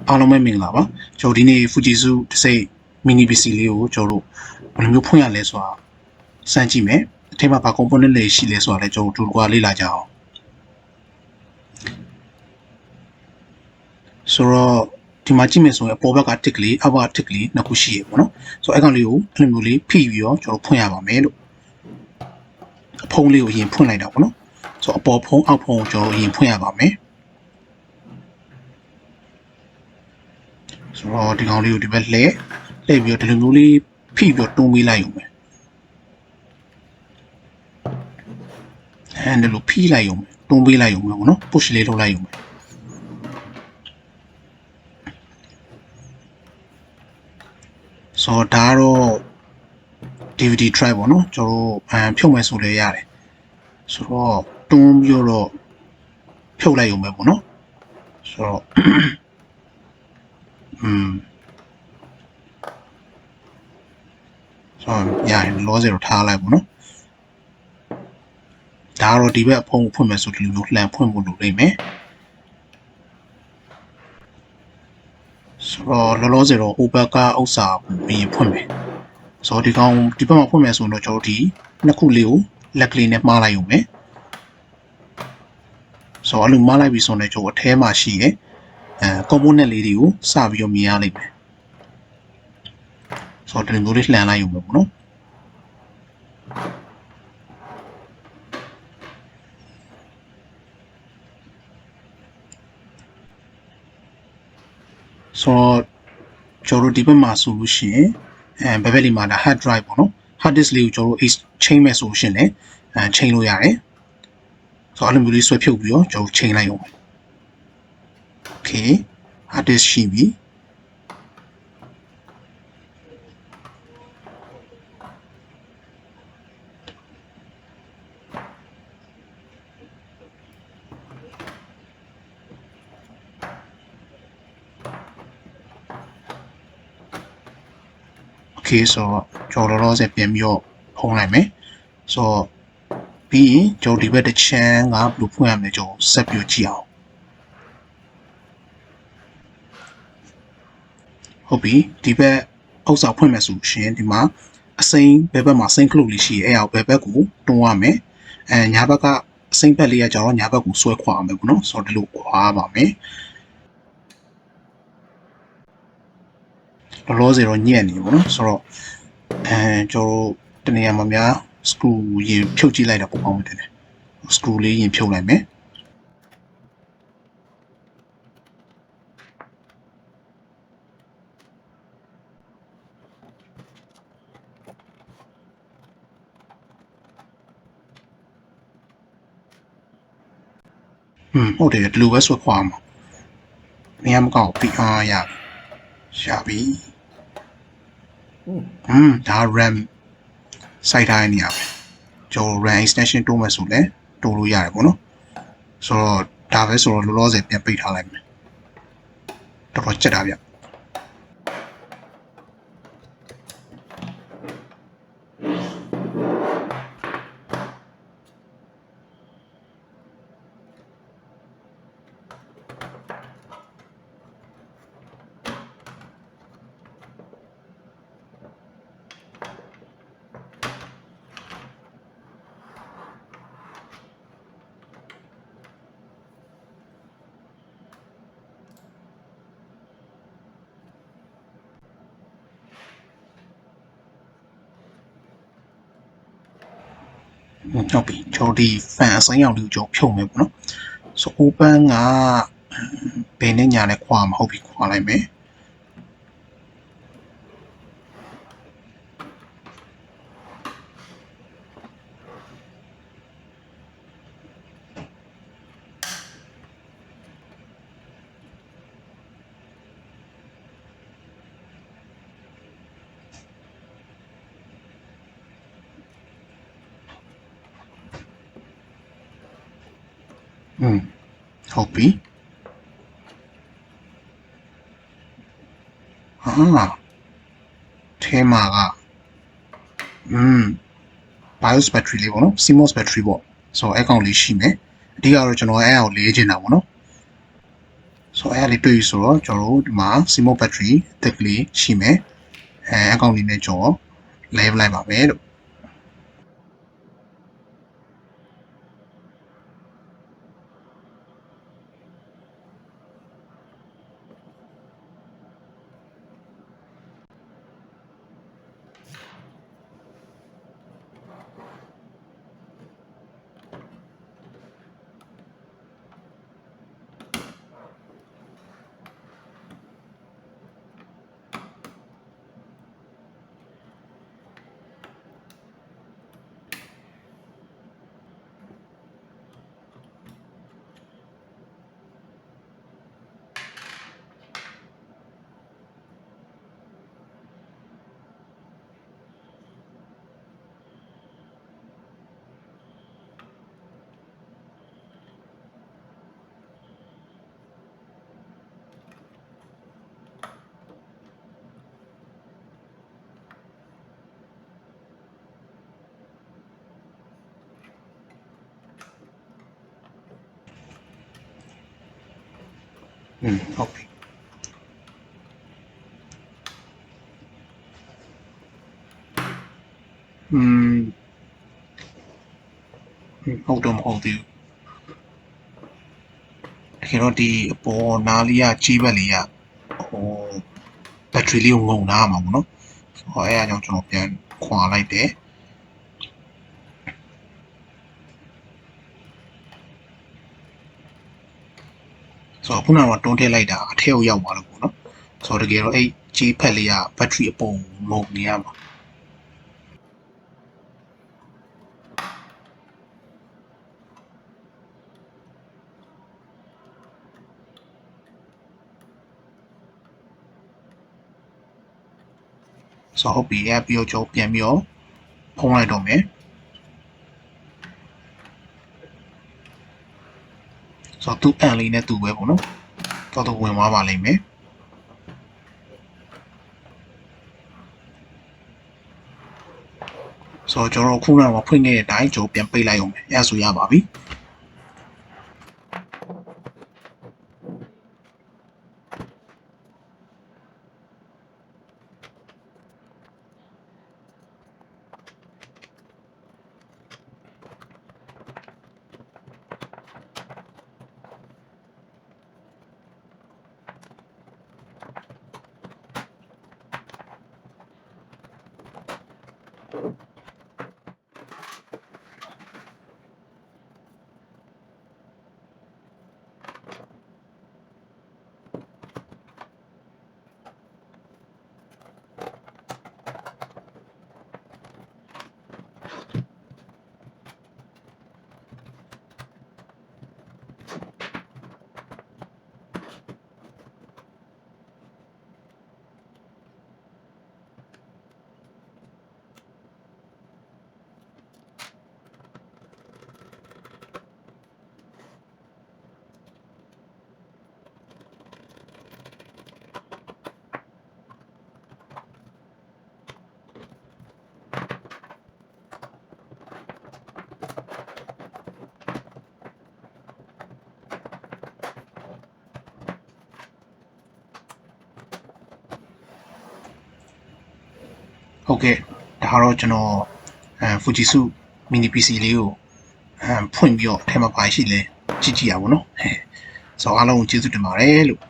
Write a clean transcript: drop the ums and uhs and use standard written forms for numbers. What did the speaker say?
အားလုံးပဲမင်္ဂလာပါကျွန်တော်ဒီနေ့ Fujitsu တစ်စိတ် mini PC လေးကိုကျွန်တော်တို့ဘယ်လိုမျိုးဖွင့်ရလဲဆိုတာစမ်းကြည့်မယ်အထက်မှာဘာ component တွေရှိလဲဆိုတာလည်းကျွန်တော်တို့ကလေ့လာကြအောင်ဆိုတော့ဒီမှာကြည့်မယ်ဆိုရင်အပေါ်ဘက်က tick ကလေးအောက်က tick ကလေးနှစ်ခုရှိရပေါ့နော်ဆိုတော့အဲ့ကောင်လေးကိုအဲ့လိုမျိုးလေးဖိပြီးတော့ကျွန်တော်ဖွင့်ရပါမယ်လို့အဖုံးလေးကိုအရင်ဖွင့်လိုက်တာပေါ့နော်ဆိုတော့အပေါ်ဖုံးအောက်ဖုံးကိုကျွန်တော်အရင်ဖွင့်ရပါမယ်ဆိုတော့ဒီကောင်လေးကိုဒီဘက်လှည့်ပြီးတော့ဒီလိုမျိုးလေးဖိပြီးတော့တွန်းပေးလိုက်ရုံပဲအဲ့ဒါလိုဖိလိုက်ရုံပဲတွန်းပေးလိုက်ရုံပဲပေါ့နော် push လေးလုပ်လိုက်ရုံပဲဆိုတော့ဒါကတော့ DVD drive ပေါ့နော်ကျွန်တော်ဖြုတ်မယ်ဆိုလည်းရတယ်ဆိုတော့တွန်းပြီးတော့ဖြုတ်လိုက်ရုံပဲပေါ့နော်ဆိုတော့ဆိုတော့ရတယ်လောဆယ်တော့ထားလိုက်ပေါ့နော်ဒါကတော့ဒီဘက်အဖုံးဖွင့်မယ်ဆိုဒီလိုမျိုးလှန်ဖွင့်ဖို့လုပ်နိုင်မယ်ဆိုတော့လောလောဆယ်တော့ over ကဥစ္စာပြီးဖွင့်မယ်ဆိုတော့ဒီကောင်ဒီဘက်မှာဖွင့်မယ်ဆိုတော့ကျွန်တော်ဒီနှစ်ခုလေးကိုလက်ကလေးနဲ့မှားလိုက်ရုံပဲဆိုတော့အဲ့လိုမှားလိုက်ပြီဆိုတော့ကျွန်တော်အထဲမှာရှိရဲ့component လေးတွေကိုစပြီးတော့မြင်ရလိမ့်မယ်ဆိုတော့ဒီလိုလေးလှန်လိုက်ရုံပဲပေါ့နော်ဆိုတော့ကျွန်တော်ဒီဘက်မှာဆိုလို့ရှိရင်ဘက်လေးမှာဒါ hard drive ပေါ့နော် hard disk လေးကိုကျွန်တော်ချိန်မဲ့ဆိုရှင်လည်းချိန်လို့ရတယ်ဆိုတော့အဲ့လိုမျိုးလေးဆွဲဖြုတ်ပြီးတော့ကျွန်တော်ချိန်လိုက်အောင် okay hard disk ရှိပြီokay ဆိုတော့ကျွန်တော်လောလောဆယ်ပြန်ပြီးတော့ဖုံးလိုက်မယ်ဆိုတော့ပြီးရင်ကျွန်တော်ဒီဘက်တစ်ချမ်းကဘယ်လိုဖွင့်ရမလဲကျွန်တော်ဆက်ပြီးကြည့်အောင်ဟုတ်ပြီဒီဘက်ဥစ္စာဖွင့်မယ်ဆိုရှင်ဒီမှာအစိမ်းဘက်ဘက်မှာစိမ်းကလုတ်လေးရှိရဲ့အဲ့အောင်ဘက်ဘက်ကိုတွန်းရမယ်ညာဘက်ကအစိမ်းဘက်လေးကကျတော့ညာဘက်ကိုဆွဲခွာအောင်ပဲပေါ့နော်ဆိုတော့ဒီလိုခွာပါမယ်လောလောဆယ်တော့ညံ့နေပေါ့နော်ဆိုတော့ကျွန်တော်တနေရာမှာများ screw ရင်ဖြုတ်ကြည့်လိုက်တာပုံပေါင်းတယ် screw လေးရင်ဖြုတ်လိုက်မယ်ဟုတ်တယ်ဒီလိုပဲဆွဲခွာမှာနေရာမကောက်ပြီးရပြီဒါ RAM စိုက်ထားတဲ့နေရာပဲကျွန်တော် RAM extension တိုးမယ်ဆိုလည်းတိုးလို့ရတယ်ပေါ့နော်ဆိုတော့ဒါပဲဆိုတော့လောလောဆယ်ပြန်ပိတ်ထားလိုက်မယ်တော်တော်ကြက်တာဗျဟုတ်ပြီကျွန်တော်ဒီ fan အစိမ်းရောင်လေးကိုကျွန်တော်ဖြုတ်မယ်ပေါ့နော်ဆို open ကဘယ်နဲ့ညာနဲ့ခွာမှာဟုတ်ပြီခွာလိုက်မယ်ဟုတ်ပြီထဲမှာကBIOS battery လေးပေါ့နော် CMOS battery ပေါ့ဆိုတော့အဲ့ကောင်လေးရှိမယ်အဓိကတော့ကျွန်တော်အဲ့အောင်လေးချင်တာပေါ့နော် ဆိုအဲ့ဒါလေးတွေ့ပြီဆိုတော့ကျွန်တော်တို့ဒီမှာ CMOS battery အသက်ကလေးရှိမယ်အကောင့်လေးနဲ့ကျွန်တော် live လိုက်ပါမယ်လို့ဟုတ်ပြီဟုတ်တော့မဟုတ်သေးဘူးခင်ဗျားဒီအပေါ်နားလေးကကြီးဘက်လေးကဟိုဘက်ထရီလေးကိုငုံထားမှာပေါ့နော်ဟောအဲ့အကြောင်းကျွန်တော်ပြန်ခွာလိုက်တယ်ဆိုတော့ခုနကတွန်းထည့်လိုက်တာအထက်ကိုရောက်သွားလို့ပေါ့နော်ဆိုတော့တကယ်တော့အဲ့ကြီးဖက်လေးကဘက်ထရီအပေါ်ငုံနေရမှာဆိုတော့ဟုတ်ပြီပြီးတော့ကျွန်တော်ပြန်ပြီးတော့ဖုံးလိုက်တော့မယ်ဆိုတော့သူ့အန်လေးနဲ့သူ့ပဲပေါ့နော်တော့ဝင်သွားပါလိမ့်မယ်ဆိုတော့ကျွန်တော်ခုနကဖွင့်ခဲ့တဲ့အတိုင်းကျွန်တော်ပြန်ပိတ်လိုက်အောင်မယ်အဲ့ဒါဆိုရပါပြီဟုတ်ကဲ့ဒါကတော့ကျွန်တော်Fujitsu Mini PC လေးကိုဖွင့်ပြီးတော့အထက်မှာပါရှိလဲကြည့်ကြည့်ရပါဘောနော်ဆိုတော့အားလုံးကျေးဇူးတင်ပါတယ်လို့